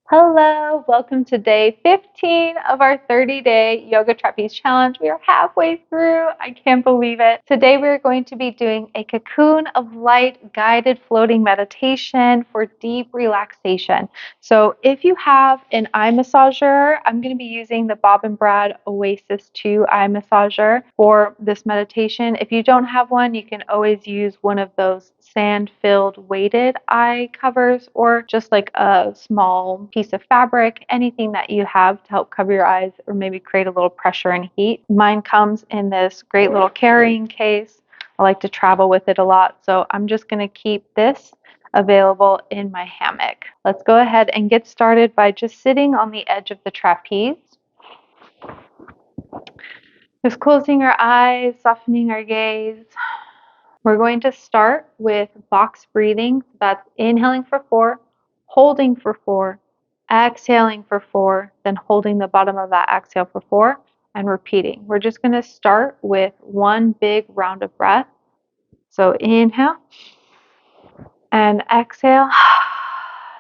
Hello, welcome to day 15 of our 30-day yoga trapeze challenge. We are halfway through. I can't believe it. Today we're going to be doing a cocoon of light guided floating meditation for deep relaxation. So if you have an eye massager, I'm going to be using the Bob and Brad Oasis 2 eye massager for this meditation. If you don't have one, you can always use one of those sand-filled weighted eye covers or just like a small piece of fabric, anything that you have to help cover your eyes or maybe create a little pressure and heat. Mine comes in this great little carrying case. I like to travel with it a lot, so I'm just going to keep this available in my hammock. Let's go ahead and get started by just sitting on the edge of the trapeze. Just closing our eyes, softening our gaze. We're going to start with box breathing. That's inhaling for 4, holding for 4, exhaling for 4, then holding the bottom of that exhale for 4, and repeating. We're just going to start with one big round of breath. So inhale and exhale.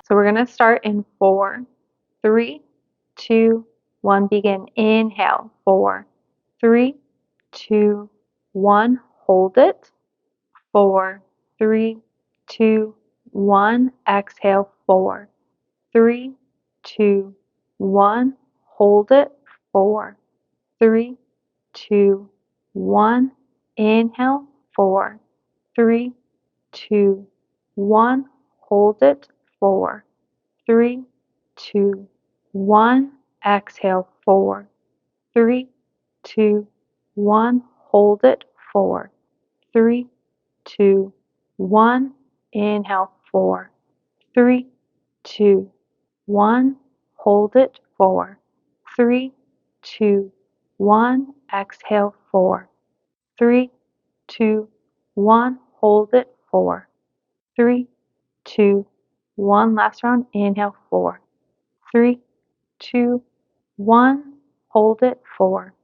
So we're going to start in 4, 3, 2, 1. Begin. Inhale. 4, 3, 2, 1. Hold it. 4, 3, 2, 1. Exhale. 4, 3, 2, 1. Hold it. 4, 3, 2, 1. Inhale. 4, 3, 2, 1. Hold it. 4, 3, 2, 1. Exhale. 4, 3, 2, 1. Hold it. 4, 3, 2, 1. Inhale. 4, 3, 2, 1. Hold it. 4, 3, 2, 1. Exhale. 4, 3, 2, 1. Hold it. 4, 3, 2, 1. Last round. Inhale. 4, 3, 2, 1. Hold it. 4,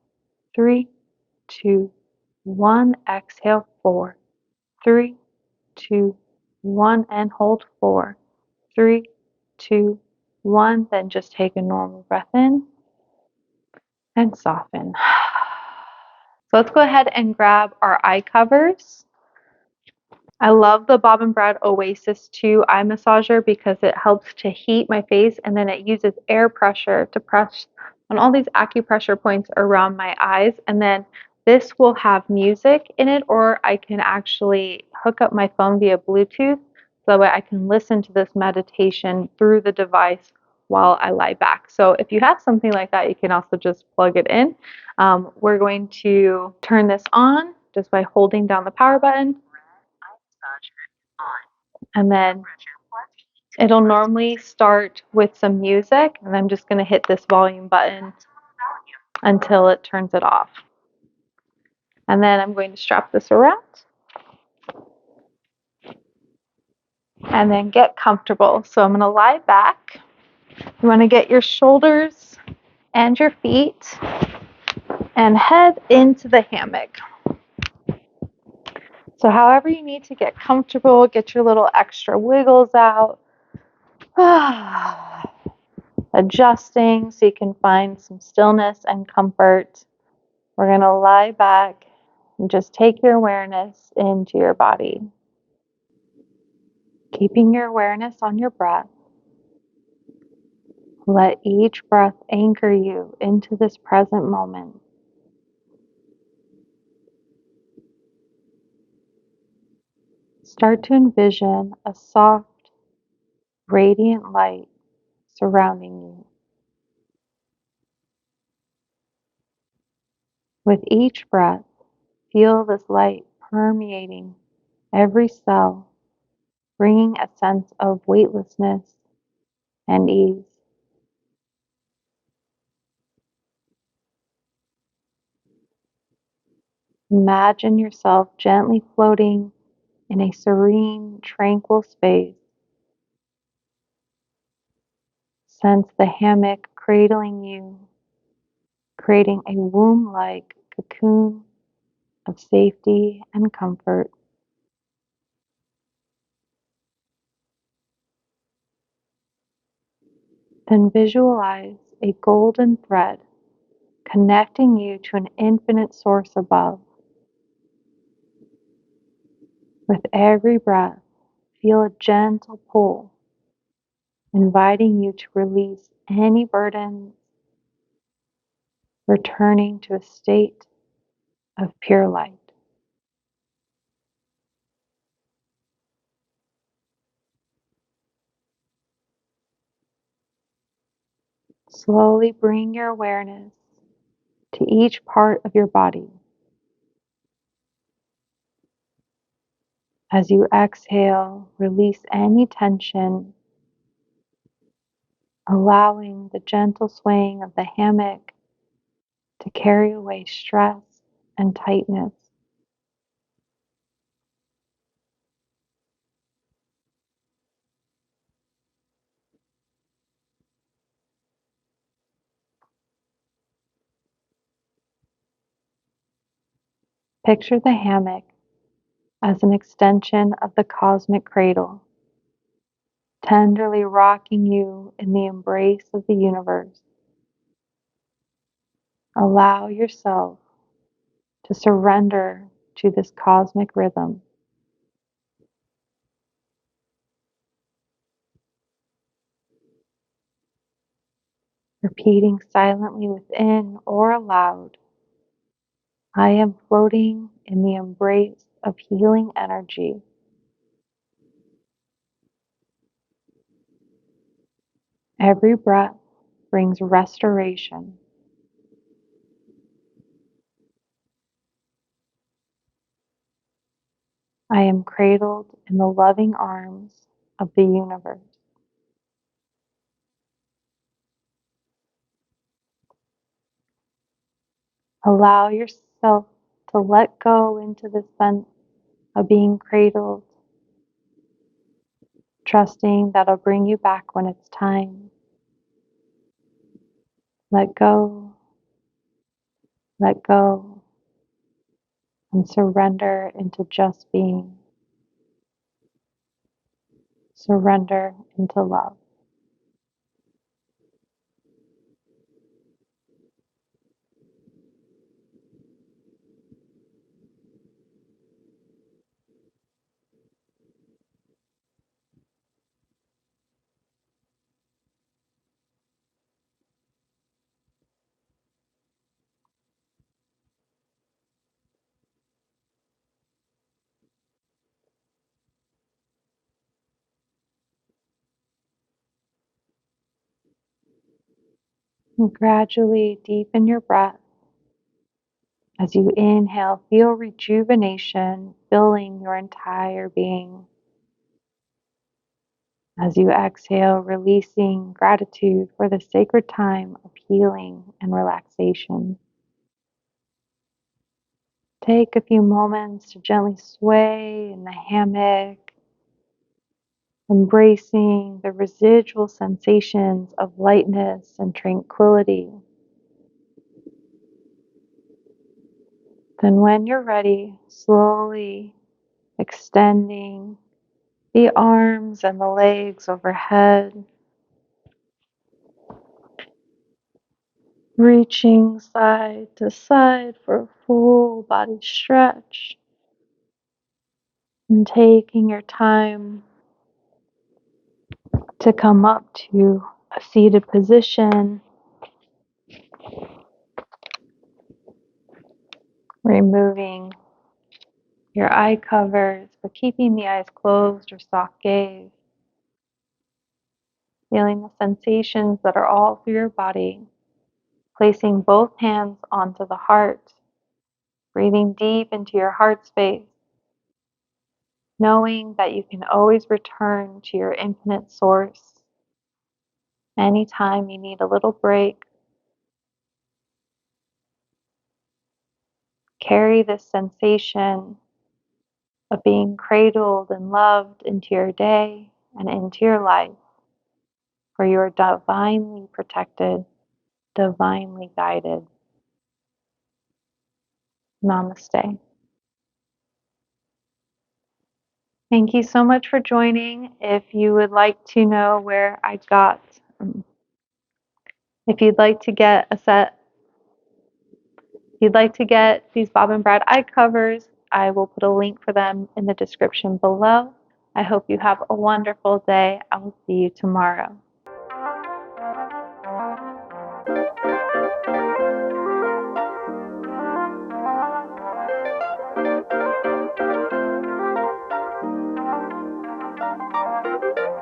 3, 2, 1. Exhale. 4, 3, 2, 1. And hold. 4, 3, 2, 1. Then just take a normal breath in and soften. So let's go ahead and grab our eye covers. I love the Bob and Brad Oasis 2 eye massager because it helps to heat my face, and then it uses air pressure to press on all these acupressure points around my eyes. And then this will have music in it, or I can actually hook up my phone via Bluetooth so that way I can listen to this meditation through the device while I lie back. So if you have something like that, you can also just plug it in. We're going to turn this on just by holding down the power button. And then it'll normally start with some music, and I'm just going to hit this volume button until it turns it off. And then I'm going to strap this around and then get comfortable. So I'm going to lie back. You want to get your shoulders and your feet and head into the hammock. So however you need to get comfortable, get your little extra wiggles out. Adjusting so you can find some stillness and comfort. We're going to lie back and just take your awareness into your body. Keeping your awareness on your breath. Let each breath anchor you into this present moment. Start to envision a soft, radiant light surrounding you. With each breath, feel this light permeating every cell, bringing a sense of weightlessness and ease. Imagine yourself gently floating in a serene, tranquil space. Sense the hammock cradling you, creating a womb-like cocoon of safety and comfort. Then visualize a golden thread connecting you to an infinite source above. With every breath, feel a gentle pull, inviting you to release any burdens, returning to a state of pure light. Slowly bring your awareness to each part of your body. As you exhale, release any tension, allowing the gentle swaying of the hammock to carry away stress and tightness. Picture the hammock as an extension of the cosmic cradle, tenderly rocking you in the embrace of the universe. Allow yourself to surrender to this cosmic rhythm, repeating silently within or aloud, I am floating in the embrace of healing energy. Every breath brings restoration. I am cradled in the loving arms of the universe. Allow yourself to let go into the sense of being cradled, trusting that I'll bring you back when it's time. Let go, and surrender into just being. Surrender into love. And gradually deepen your breath. As you inhale, feel rejuvenation filling your entire being. As you exhale, releasing gratitude for the sacred time of healing and relaxation. Take a few moments to gently sway in the hammock, embracing the residual sensations of lightness and tranquility. Then, when you're ready, slowly extending the arms and the legs overhead, reaching side to side for a full body stretch, and taking your time to come up to a seated position, removing your eye covers, but keeping the eyes closed or soft gaze, feeling the sensations that are all through your body, placing both hands onto the heart, breathing deep into your heart space, knowing that you can always return to your infinite source anytime you need a little break. Carry this sensation of being cradled and loved into your day and into your life, for you are divinely protected, divinely guided. Namaste. Thank you so much for joining. If you would like to know where I got If you'd like to get a set, if you'd like to get these Bob and Brad eye covers, I will put a link for them in the description below. I hope you have a wonderful day. I will see you tomorrow.